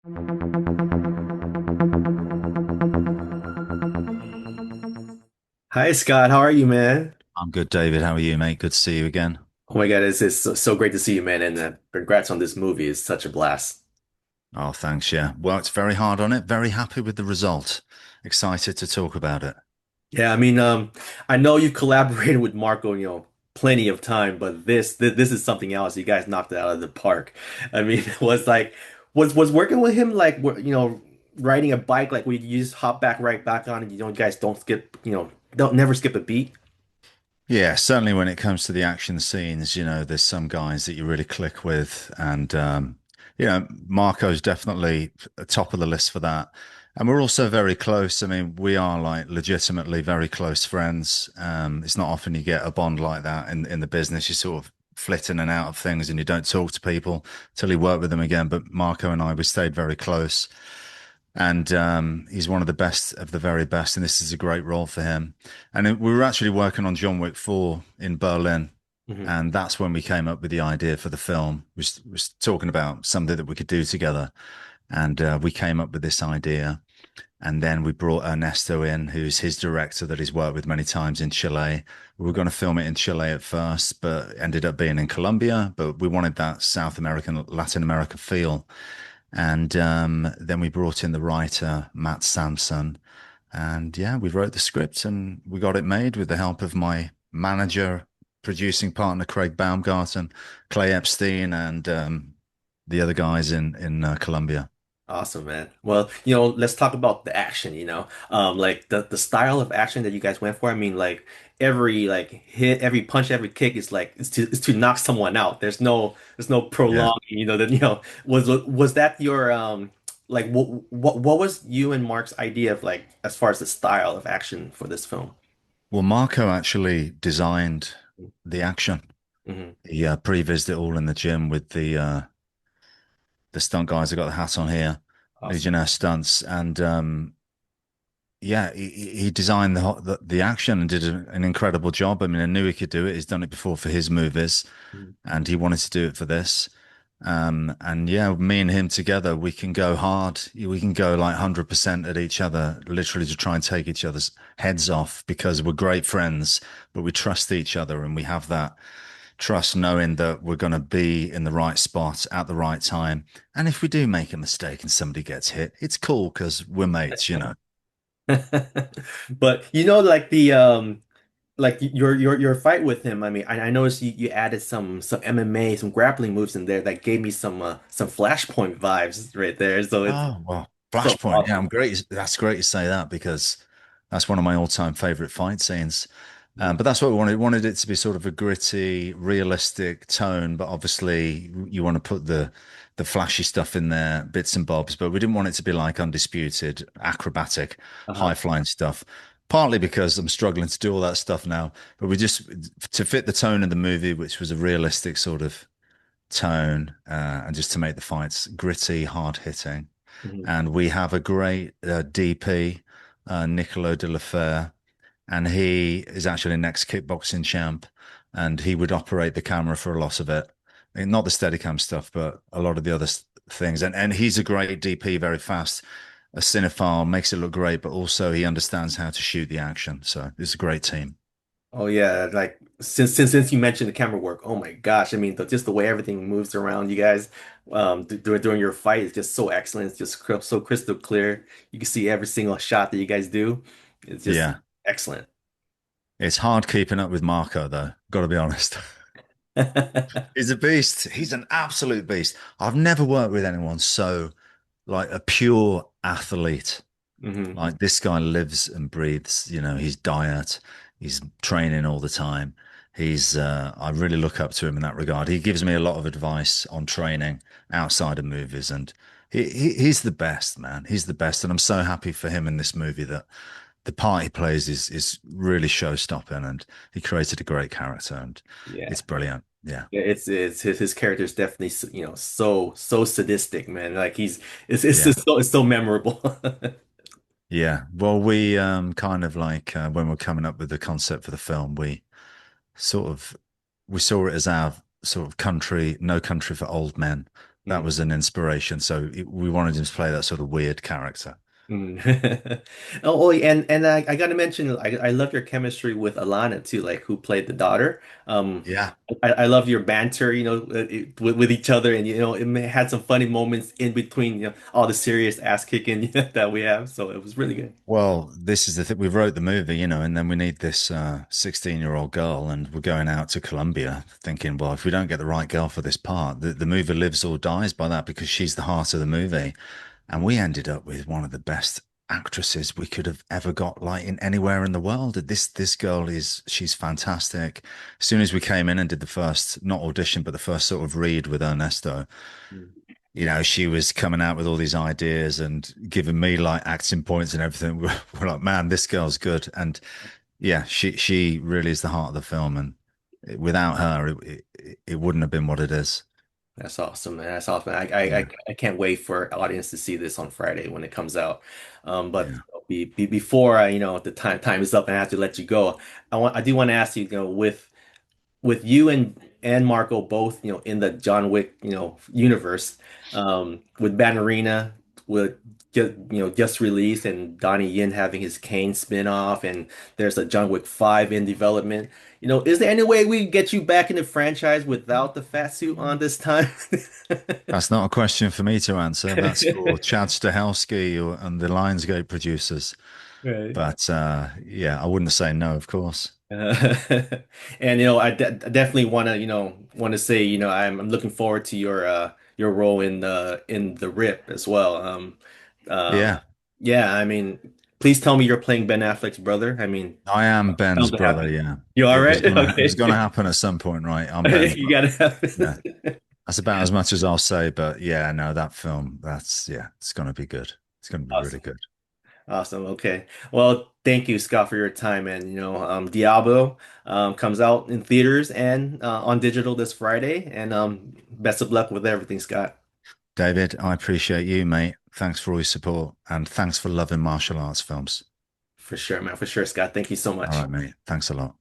Hi Scott, how are you, man? I'm good, David. How are you, mate? Good to see you again. Oh my God, it's so great to see you, man, and congrats on this movie. It's such a blast. Oh, thanks. Yeah. Worked very hard on it. Very happy with the result. Excited to talk about it. Yeah, I mean, I know you've collaborated with Marco, plenty of time, but this is something else. You guys knocked it out of the park. I mean, it was like, was working with him like, riding a bike, like we you just hop back right back on, and you guys don't skip, don't never skip a beat. Yeah, certainly when it comes to the action scenes, there's some guys that you really click with, and Marco's definitely top of the list for that. And we're also very close. I mean, we are like legitimately very close friends. It's not often you get a bond like that in the business. You sort of flit in and out of things, and you don't talk to people till you work with them again. But Marco and I, we stayed very close. And he's one of the best of the very best, and this is a great role for him. We were actually working on John Wick 4 in Berlin, Hmm. and that's when we came up with the idea for the film. We was talking about something that we could do together, and we came up with this idea. And then we brought Ernesto in, who's his director that he's worked with many times in Chile. We were going to film it in Chile at first, but ended up being in Colombia. But we wanted that South American, Latin America feel. And then we brought in the writer, Matt Sampson. And yeah, we wrote the script and we got it made with the help of my manager, producing partner, Craig Baumgarten, Clay Epstein, and the other guys in Colombia. Awesome, man. Well, let's talk about the action, like the style of action that you guys went for. I mean, like every like hit, every punch, every kick is like it's to knock someone out. There's no Yeah. prolonging, that, was that your like what was you and Mark's idea of like as far as the style of action for this film? Well, Marco actually designed the action. Hmm. He prevised it all in the gym with the stunt guys. I got the hat on here, Awesome. Legionnaire stunts, and yeah, he designed the action and did an incredible job. I mean, I knew he could do it. He's done it before for his movies, Mhm. and he wanted to do it for this. And yeah, me and him together, we can go hard. We can go like 100% at each other, literally to try and take each other's heads off because we're great friends, but we trust each other and we have that trust knowing that we're going to be in the right spot at the right time. And if we do make a mistake and somebody gets hit, it's cool because we're mates. But like the like your fight with him. I mean, I noticed you added some MMA, some grappling moves in there that gave me some Flashpoint vibes right there. So it's Oh, well, so Flashpoint. Yeah, awesome. I'm great. That's great to say that because that's one of my all-time favorite fight scenes. Mhm. But that's what we wanted. We wanted it to be sort of a gritty, realistic tone, but obviously you want to put the flashy stuff in there, bits and bobs, but we didn't want it to be like undisputed, acrobatic, Uh-huh. high-flying stuff. Partly because I'm struggling to do all that stuff now, but we just to fit the tone of the movie, which was a realistic sort of tone, and just to make the fights gritty, hard-hitting. Mhm. And we have a great DP, Nicolo de la Fere, and he is actually an ex-kickboxing champ, and he would operate the camera for a lot of it. Not the Steadicam stuff, but a lot of the other things. And he's a great DP, very fast, a cinephile, makes it look great, but also he understands how to shoot the action. So it's a great team. Oh yeah, like since you mentioned the camera work, oh my gosh, I mean just the way everything moves around, you guys, during your fight is just so excellent. It's just so crystal clear. You can see every single shot that you guys do. It's just Yeah. excellent. It's hard keeping up with Marco, though. Got to be honest. He's a beast. He's an absolute beast. I've never worked with anyone so like a pure athlete. Hmm. Like this guy lives and breathes, his diet, he's training all the time. I really look up to him in that regard. He gives me a lot of advice on training outside of movies, and he's the best, man. He's the best, and I'm so happy for him in this movie that the part he plays is really show-stopping, and he created a great character, and Yeah. it's brilliant. Yeah, Yeah, it's his character is definitely so sadistic, man. Like it's yeah. just it's so memorable. Yeah, well, we kind of like when we're coming up with the concept for the film, sort of we saw it as our sort of country, no country for old men. that Mm. was an inspiration. So we wanted him to play that sort of weird character. Mm. And I gotta mention, I love your chemistry with Alana too, like who played the daughter. Um, Yeah. I love your banter, with each other, and had some funny moments in between, all the serious ass kicking that we have. So it was really good. Well, this is the thing. We wrote the movie, and then we need this 16-year-old girl, and we're going out to Colombia thinking, well, if we don't get the right girl for this part, the movie lives or dies by that because she's the heart of the movie. And we ended up with one of the best actresses we could have ever got, like in anywhere in the world. This girl she's fantastic. As soon as we came in and did the first, not audition, but the first sort of read with Ernesto, Mm. she was coming out with all these ideas and giving me like acting points and everything. We're like, man, this girl's good. And yeah, she really is the heart of the film. And without her, it wouldn't have been what it is. That's awesome, man. That's awesome. I Yeah, can't wait for audience to see this on Friday when it comes out. But yeah. before the time is up and I have to let you go, I do want to ask you, with you and Marco both, in the John Wick, universe, with Bannerina, with just released, and Donnie Yen having his Kane spin-off, and there's a John Wick 5 in development. Is there any way we can get you back in the franchise without the fat suit on this time? That's not a question for me to answer. That's for Chad Stahelski and the Lionsgate producers. Right. But yeah, I wouldn't say no, of course. Uh, and I definitely want to say, I'm looking forward to your role in the Rip as well. Um, Yeah, yeah, I mean, please tell me you're playing Ben Affleck's brother. I mean, I am Ben's bound to brother. happen. Yeah, You all right? it was Okay. gonna happen at some point, right? I'm Ben's You brother. gotta Yeah, have. that's about as much as I'll say. But yeah, no, that film, it's gonna be good. It's gonna be really Awesome. good. Awesome. Okay. Well, thank you, Scott, for your time. And Diablo comes out in theaters and on digital this Friday. And best of luck with everything, Scott. David, I appreciate you, mate. Thanks for all your support and thanks for loving martial arts films. For sure, man. For sure, Scott. Thank you so All much. right, mate. Thanks a lot.